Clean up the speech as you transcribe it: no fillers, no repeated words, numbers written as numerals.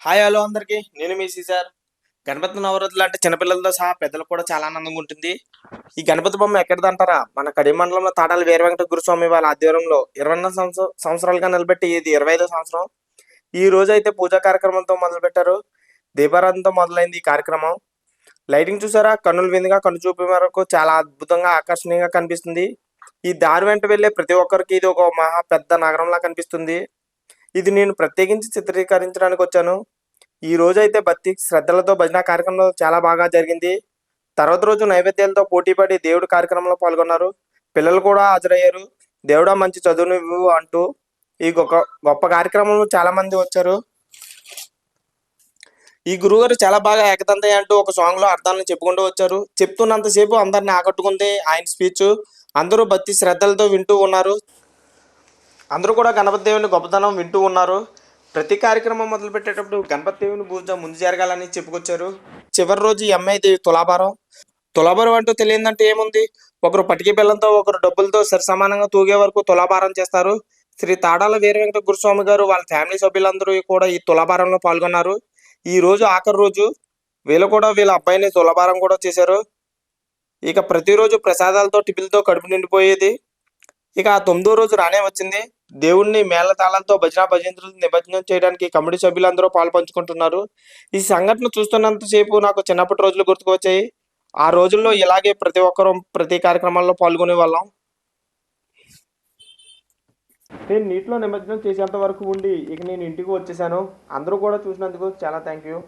Hi hello అందరికి నేను మీ Caesar. Ganapati నవరాత్రులు అంటే చిన్నపిల్లలతో సహా పెద్దలకు కూడా చాలా ఆనందంగా ఉంటుంది. ఈ గణపతి బొమ్మ ఎక్కడిదంటారా? మన కడియం మండలంలో తాడాల వీర వెంకట గురుస్వామి వాళ్ళ ఆధ్వర్యంలో 29 సంవత్సరాలుగా నిలబెట్టి ఇది 25వ సంవత్సరం. ఈ రోజు అయితే పూజా కార్యక్రమంతో మొదలు పెట్టారు. దీపారాధనతో మొదలైంది ఈ కార్యక్రమం. లైటింగ్ చూసారా? కన్నుల విందుగా కన్ను చూపే వరకు చాలా అద్భుతంగా ఆకర్షణీయంగా కనిపిస్తుంది. ఈ దారి వెంట వెళ్ళే ప్రతి ఒక్కరికి ఇది ఒక మహా పెద్ద నగరంలా కనిపిస్తుంది. ఇది నేను ప్రత్యేకించి చిత్రీకరించడానికి వచ్చాను. ఈ రోజైతే భక్తి శ్రద్ధలతో భజన కార్యక్రమం చాలా బాగా జరిగింది. తర్వాత రోజు నైవేద్యాలతో పోటీపడి దేవుడి కార్యక్రమంలో పాల్గొన్నారు. పిల్లలు కూడా హాజరయ్యారు. దేవుడా మంచి చదువునివ్వు అంటూ ఈ గొప్ప గొప్ప కార్యక్రమంలో చాలా మంది వచ్చారు. ఈ గురుగారు చాలా బాగా ఏకదంతయ్య అంటూ ఒక సాంగ్ లో అర్థాలను చెప్పుకుంటూ వచ్చారు. చెప్తున్నంతసేపు అందరిని ఆకట్టుకుంది ఆయన స్పీచ్. అందరూ భక్తి శ్రద్ధలతో వింటూ ఉన్నారు. అందరూ కూడా గణపతి దేవుని గొప్పతనం వింటూ ఉన్నారు. ప్రతి కార్యక్రమం మొదలు పెట్టేటప్పుడు గణపతి దేవుని పూజ ముందు జరగాలని చెప్పుకొచ్చారు. చివరి రోజు ఈ అమ్మాయిది తులాభారం. తులాభారం అంటూ తెలియదంటే ఏముంది? ఒకరు పటికి బెల్లంతో ఒకరు డబ్బులతో సరి సమానంగా తూగే వరకు తులాభారం చేస్తారు. శ్రీ తాడాల వీర వెంకట గురుస్వామి గారు వాళ్ళ ఫ్యామిలీ సభ్యులందరూ కూడా ఈ తులాభారంలో పాల్గొన్నారు. ఈ రోజు ఆఖరి రోజు. వీళ్ళు కూడా వీళ్ళ అబ్బాయిని తులాభారం కూడా చేశారు. ఇక ప్రతిరోజు ప్రసాదాలతో టిఫిన్లతో కడుపు నిండిపోయేది. ఇక ఆ 9వ రోజు రానే వచ్చింది. దేవుణ్ణి మేళతాళాలతో భజంత్రులు నిమజ్జనం చేయడానికి కమిటీ సభ్యులందరూ పాలు పంచుకుంటున్నారు. ఈ సంఘటన చూస్తున్నంతసేపు నాకు చిన్నప్పటి రోజులు గుర్తుకొచ్చాయి. ఆ రోజుల్లో ఇలాగే ప్రతి ఒక్కరూ ప్రతి కార్యక్రమాల్లో పాల్గొనే వాళ్ళం. నేను నీటిలో నిమజ్జనం చేసేంత వరకు ఉండి ఇక నేను ఇంటికి వచ్చేసాను. అందరూ కూడా చూసినందుకు చాలా థ్యాంక్ యూ.